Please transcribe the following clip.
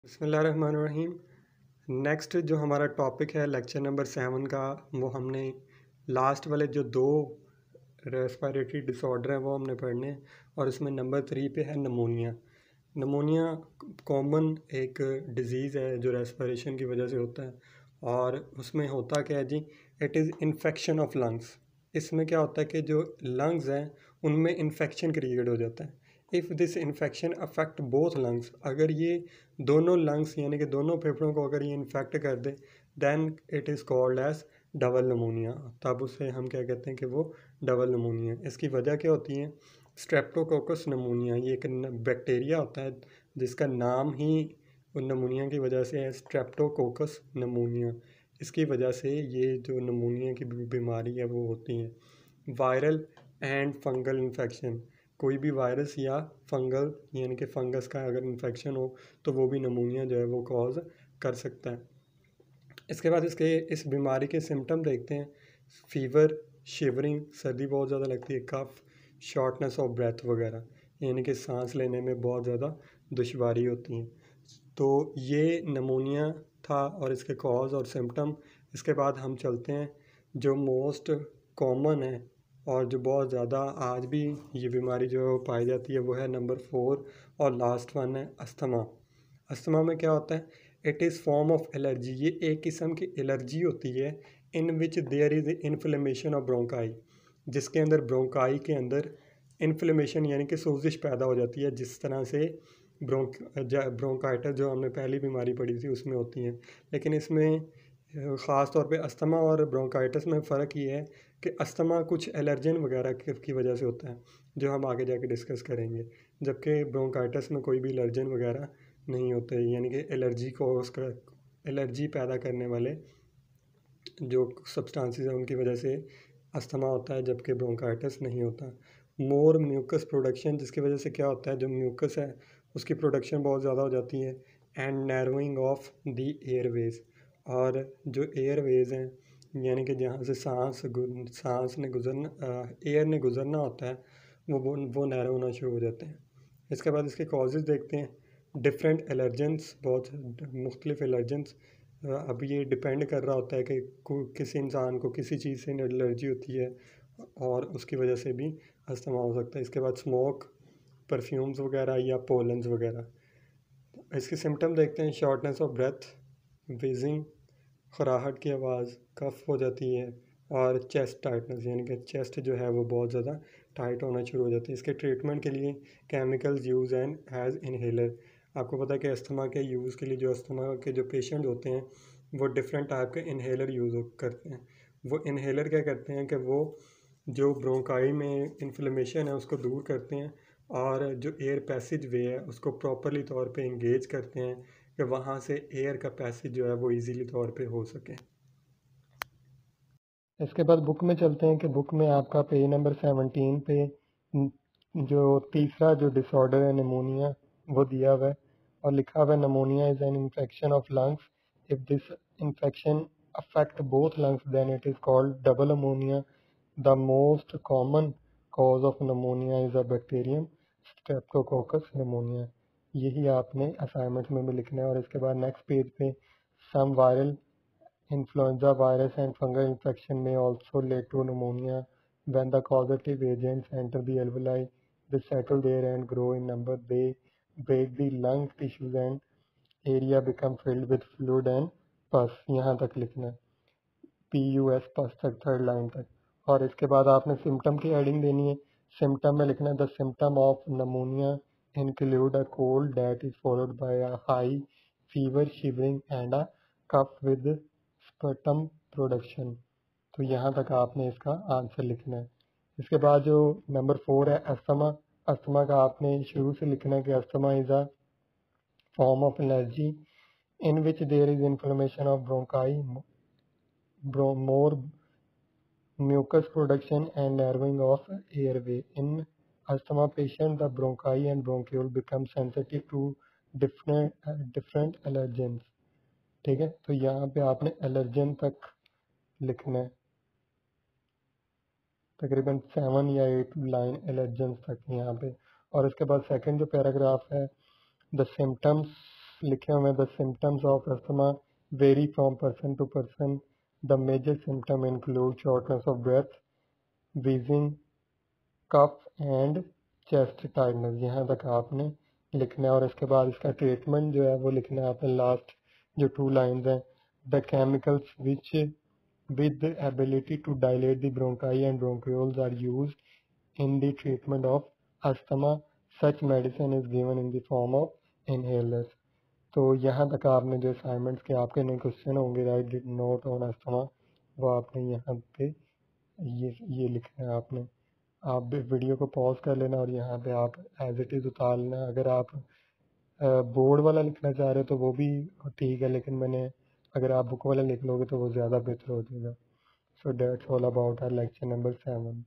बिस्मिल्लाहिर्रहमानिर्रहीम। नेक्स्ट जो हमारा टॉपिक है लेक्चर नंबर 7 का, वो हमने लास्ट वाले जो दो रेस्पिरेटरी डिसऑर्डर हैं वो हमने पढ़ने हैं। और इसमें नंबर 3 पे है नमोनिया। नमोनिया कॉमन एक डिज़ीज़ है जो रेस्पिरेशन की वजह से होता है। और उसमें होता क्या है जी, it is infection of lungs. इसमें क्या होता है कि जो लंग्स हैं उनमें इन्फेक्शन क्रिएट हो जाता है। If this infection affect both lungs, अगर ये दोनों लंग्स यानी कि दोनों फेफड़ों को अगर ये इन्फेक्ट कर दे, then it is called as double pneumonia. तब उसे हम क्या कहते हैं कि वो डबल नमोनिया। इसकी वजह क्या होती है? स्ट्रेप्टोकोकस नमोनिया, ये एक बैक्टीरिया होता है जिसका नाम ही नमोनिया की वजह से है, स्ट्रेप्टोकोकस नमोनिया। इसकी वजह से ये जो नमोनिया की बीमारी है वो होती है। वायरल एंड फंगल इन्फेक्शन, कोई भी वायरस या फंगल यानी कि फंगस का अगर इन्फेक्शन हो तो वो भी नमोनिया जो है वो कॉज कर सकता है। इसके बाद इस बीमारी के सिम्टम देखते हैं। फीवर, शिवरिंग, सर्दी बहुत ज़्यादा लगती है, कफ, शॉर्टनेस ऑफ ब्रेथ वगैरह, यानी कि सांस लेने में बहुत ज़्यादा दुश्वारी होती है। तो ये नमोनिया था और इसके कॉज और सिम्टम। इसके बाद हम चलते हैं जो मोस्ट कॉमन है और जो बहुत ज़्यादा आज भी ये बीमारी जो पाई जाती है वो है नंबर 4 और लास्ट वन है अस्थमा। अस्थमा में क्या होता है? It is form of allergy, ये एक किस्म की एलर्जी होती है in which there is inflammation of bronchi, जिसके अंदर ब्रोंकाई के अंदर इन्फ्लेमेशन यानी कि सोजिश पैदा हो जाती है, जिस तरह से ब्रोंकाइटिस जो हमने पहली बीमारी पढ़ी थी उसमें होती हैं। लेकिन इसमें ख़ास तौर पे अस्थमा और ब्रोंकाइटिस में फ़र्क ये है कि अस्थमा कुछ एलर्जन वगैरह की वजह से होता है जो हम आगे जाके डिस्कस करेंगे, जबकि ब्रोंकाइटिस में कोई भी एलर्जन वगैरह नहीं होते, यानी कि एलर्जी को उसका एलर्जी पैदा करने वाले जो सब्सटेंसेस हैं उनकी वजह से अस्थमा होता है, जबकि ब्रोंकाइटिस नहीं होता। मोर म्यूकस प्रोडक्शन, जिसकी वजह से क्या होता है, जो म्यूकस है उसकी प्रोडक्शन बहुत ज़्यादा हो जाती है। And narrowing of the Airways, और जो एयरवेज हैं यानी कि जहाँ से सांस ने गुजरना एयर ने गुजरना होता है वो नैरो होना शुरू हो जाते हैं। इसके बाद इसके कॉजेज़ देखते हैं। डिफरेंट एलर्जेंस, बहुत मुख्तलिफ एलर्जेंस। अब ये डिपेंड कर रहा होता है कि किसी इंसान को किसी चीज़ से एलर्जी होती है और उसकी वजह से भी अस्थमा हो सकता है। इसके बाद स्मोक, परफ्यूम्स वगैरह या पोलन्स वगैरह। इसके सिम्टम देखते हैं। शॉर्टनेस ऑफ ब्रेथ, वीजिंग, खराहट की आवाज़, कफ हो जाती है, और चेस्ट टाइटनेस यानी कि चेस्ट जो है वो बहुत ज़्यादा टाइट होना शुरू हो जाती है। इसके ट्रीटमेंट के लिए chemicals use and as inhaler. आपको पता है कि अस्थमा के यूज़ के लिए जो अस्थमा के जो पेशेंट होते हैं वो डिफरेंट टाइप के इनहेलर यूज़ करते हैं। वो इनहेलर क्या करते हैं कि वो जो ब्रोंकाई में इन्फ्लेमेशन है उसको दूर करते हैं और जो एयर पैसेज वे है उसको प्रॉपरली तौर पे इंगेज करते हैं कि वहाँ से एयर का पैसेज जो है वो इजीली तौर पे हो सके। इसके बाद बुक में चलते हैं कि बुक में आपका पेज नंबर 17 पे जो तीसरा जो डिसऑर्डर है निमोनिया वो दिया हुआ है और लिखा हुआ है pneumonia is an infection of lungs. If this infection affect both lungs then it is called double ammonia. The most common cause of pneumonia is a bacterium streptococcus pneumonia. यही आपने असाइनमेंट में भी लिखना है। और इसके बाद नेक्स्ट पेज पे सम viral influenza virus and fungal infection may also lead to pneumonia. When the causative agents enter the alveoli, they settle there and grow in number. They break the lung tissues and area become filled with fluid and pus. यहाँ तक लिखना है, PUS पस तक, third line तक। और इसके बाद आपने सिम्टम की हेडिंग देनी है। सिम्टम में लिखना है the symptom of pneumonia include a cold that is followed by a high fever, shivering and a cough with sputum production। तो यहाँ तक आपने इसका आंसर लिखना है। इसके बाद जो नंबर 4 है अस्थमा। अस्थमा का आपने शुरू से लिखना है कि asthma is a form of allergy in which there is inflammation of bronchi, more mucus production and narrowing of airway. In asthma patient, the bronchi and bronchiole become sensitive to different allergens। ठीक है, तो यहाँ पे आपने allergen तक लिखना है, तकरीबन 7 या 8 लाइन एलर्जेंस तक यहाँ पे। और इसके बाद सेकंड जो पैराग्राफ है, द सिम्टम्स लिखे हुए the symptoms of asthma vary from person to person. The major symptom include shortness of breath, wheezing, cough and chest tightness. यहाँ तक आपने लिखना है और इसके बाद इसका ट्रीटमेंट जो है वो लिखना है आपने लास्ट जो 2 लाइन्स हैं। The chemicals which with the ability to dilate the bronchi and bronchioles are used in the treatment of asthma. Such medicine is given in the form of inhalers. तो यहाँ तक आपने जो असाइनमेंट्स के आपके नए क्वेश्चन होंगे राइट नोट ऑन अस्थमा वो आपने यहाँ पे ये लिखना है आपने। आप वीडियो को पॉज कर लेना और यहाँ पे आप एज इट इज़ उतार लेना। अगर आप बोर्ड वाला लिखना चाह रहे हो तो वो भी ठीक है, लेकिन अगर आप बुक वाला लिख लोगे तो वो ज़्यादा बेहतर हो जाएगा। So that's all about our lecture number 7.